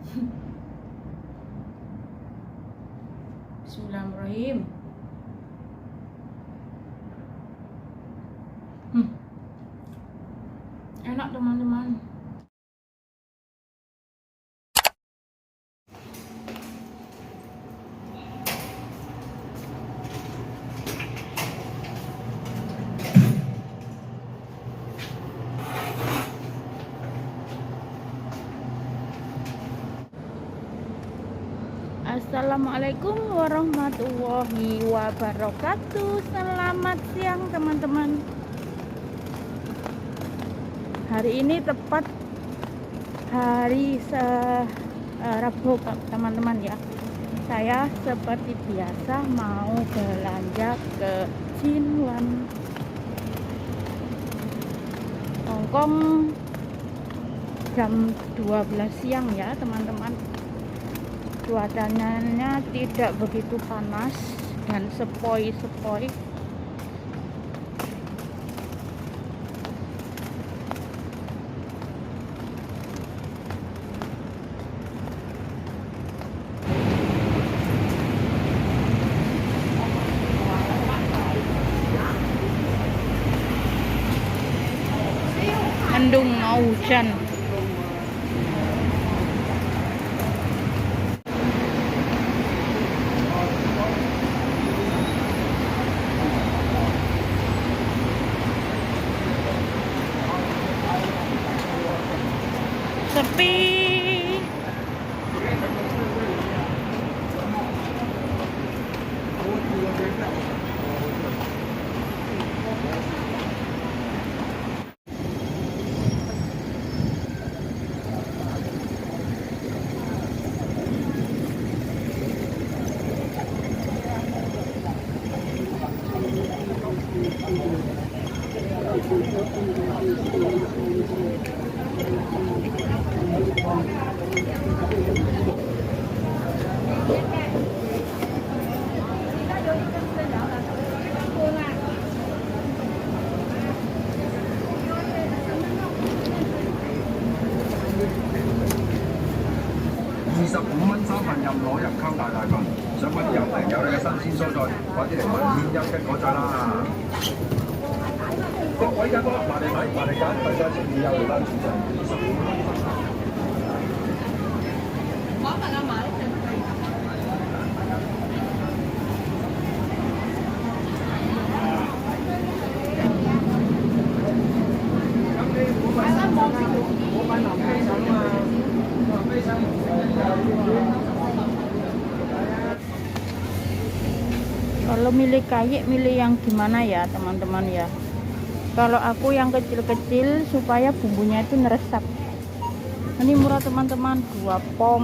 Bismillahirrahmanirrahim. Enak teman-teman. Assalamualaikum warahmatullahi wabarakatuh. Selamat siang teman-teman. Hari ini tepat hari Rabu teman-teman ya. Saya seperti biasa mau belanja ke Cinwan Hongkong jam 12 siang ya teman-teman. Cuacanya tidak begitu panas dan sepoi-sepoi. Mendung mau hujan. Sepi.25蚊三份任攞入溝大份，想揾啲有平有你嘅新鮮蔬菜，快啲嚟問天一嘅嗰隻啦！各位嘅哥，埋嚟睇，埋嚟揀，費事食麵有嚟單主陣25蚊。我問阿馬。Kalau milih kayak milih yang gimana ya teman-teman ya. Kalau aku yang kecil-kecil supaya bumbunya itu neresap. Ini murah teman-teman, 2 pom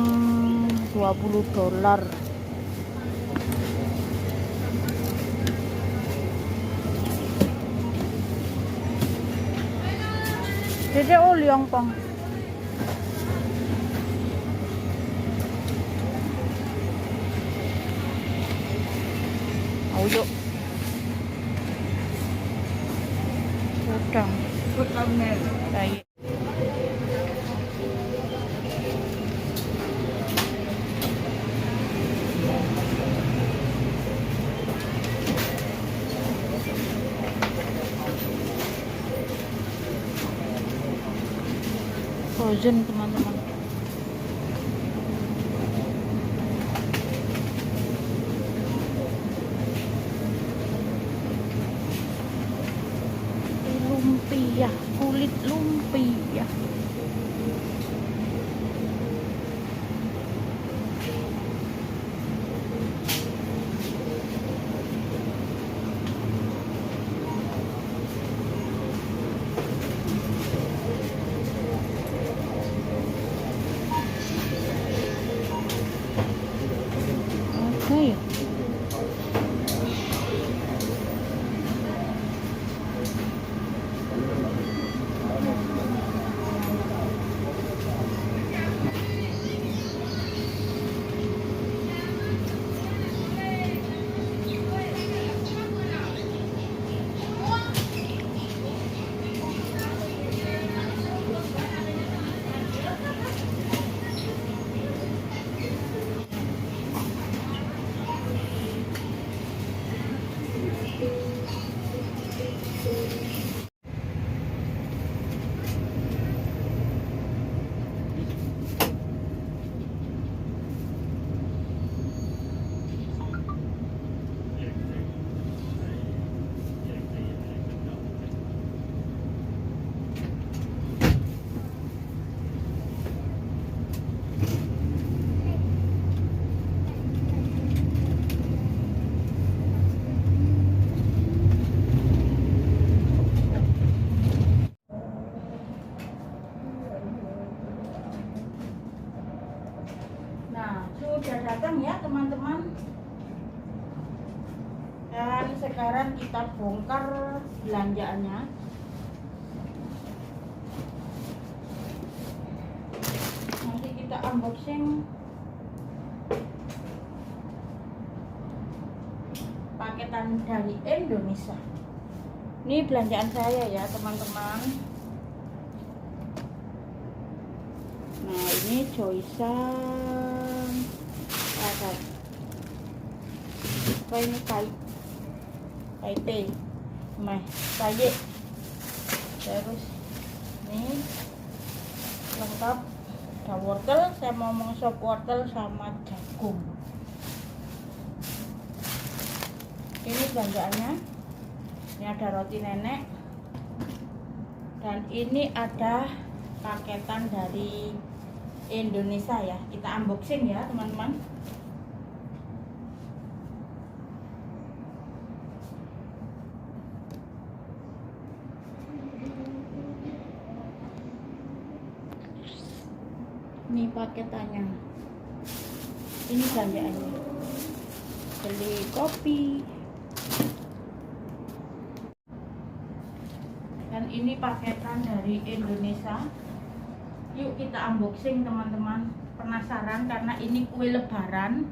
$20. Dede liang pong. Yuk udang kayak frozen teman-teman. Lumpia, kulit lumpia. Nah, sudah datang ya teman-teman. Dan sekarang kita bongkar belanjaannya. Nanti kita unboxing paketan dari Indonesia. Ini belanjaan saya ya teman-teman. Nah, ini Joysan apa ini Kaite kaye. Terus ini lengkap, ada wortel, saya mau sop wortel sama jagung. Ini belanjaannya. Ini ada roti nenek, dan ini ada paketan dari Indonesia ya. Kita unboxing ya teman-teman. Ini paketannya, ini belanjaannya. Beli kopi, dan ini paketan dari Indonesia. Yuk kita unboxing teman-teman. Penasaran karena ini kue lebaran.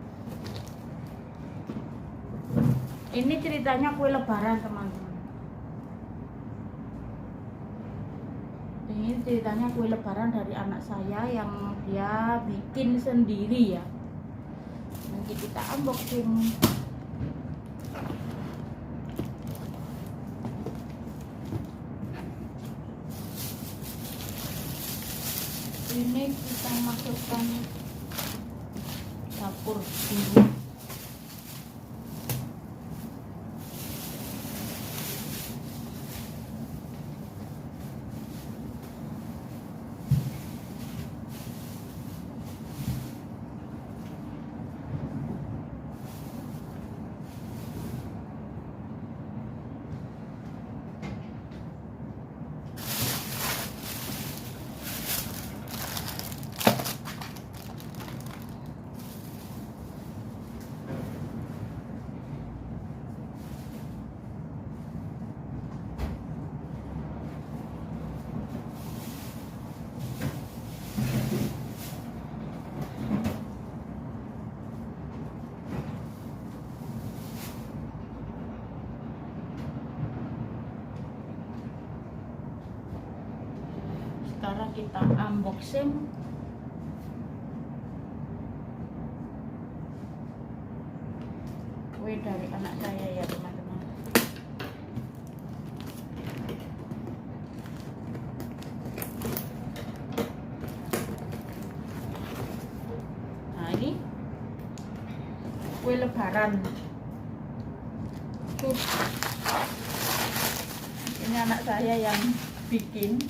Ini ceritanya kue lebaran teman-teman. Ini ceritanya kue lebaran dari anak saya yang dia bikin sendiri ya. Nanti kita unboxing. Ini kita masukkan dapur dulu. Sekarang kita unboxing kue dari anak saya ya teman-teman. Nah, ini kue lebaran. Ini anak saya yang bikin.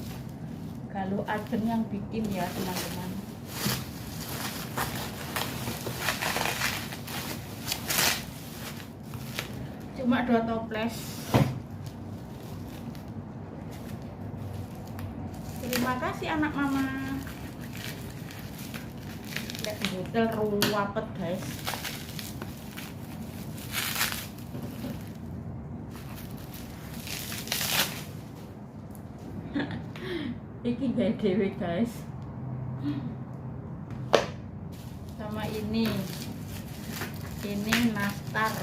Kalau Ajeng yang bikin ya teman-teman. Cuma 2 toples. Terima kasih anak mama. Lihat botol ruwapet guys. Iki gak dewe guys. Sama ini nastar.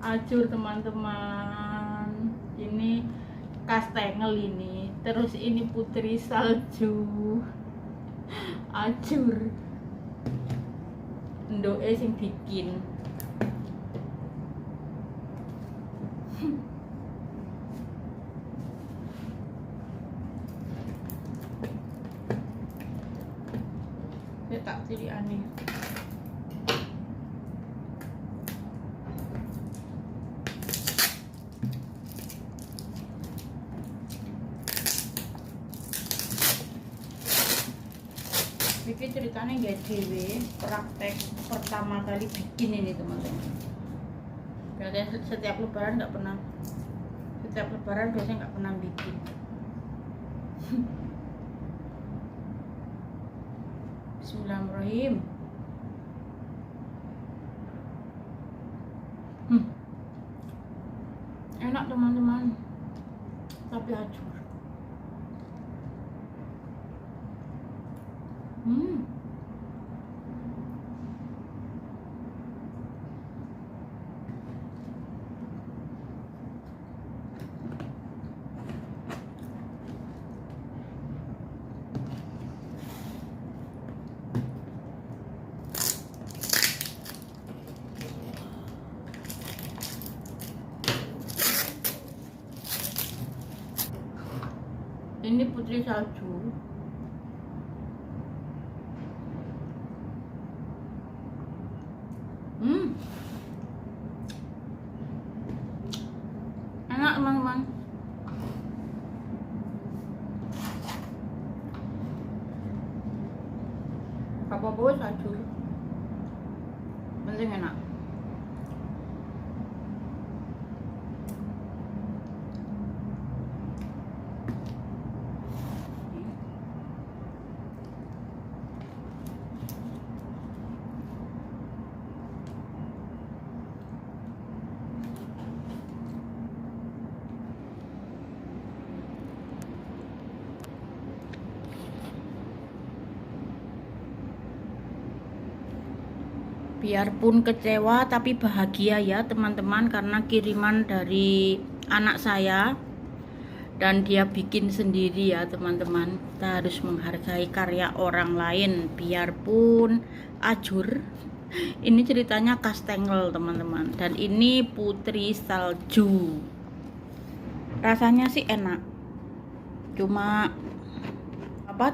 Ajur teman-teman. Ini kastengel ini. Terus ini putri salju. Ajur. Ndoe sing bikin. Ya tak ciri aneh. Iki ceritanya nggak dewe praktek pertama kali bikin ini teman-teman. Biasanya setiap lebaran biasanya nggak pernah bikin. Bismillahirrahmanirrahim. Enak teman-teman, tapi hancur. Ini putri salju. Enak teman-teman. Apa-apa salju, penting enak. Biarpun kecewa tapi bahagia ya teman-teman, karena kiriman dari anak saya dan dia bikin sendiri ya teman-teman. Kita harus menghargai karya orang lain biarpun ajur. Ini ceritanya kastengel teman-teman, dan ini putri salju. Rasanya sih enak, cuma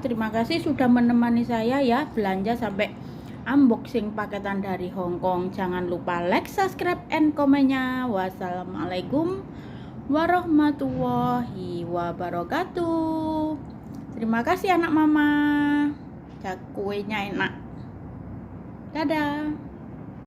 terima kasih sudah menemani saya ya belanja sampai unboxing paketan dari Hongkong. Jangan lupa like, subscribe, and komennya. Wassalamualaikum warahmatullahi wabarakatuh. Terima kasih anak mama. Kuenya enak. Dadah.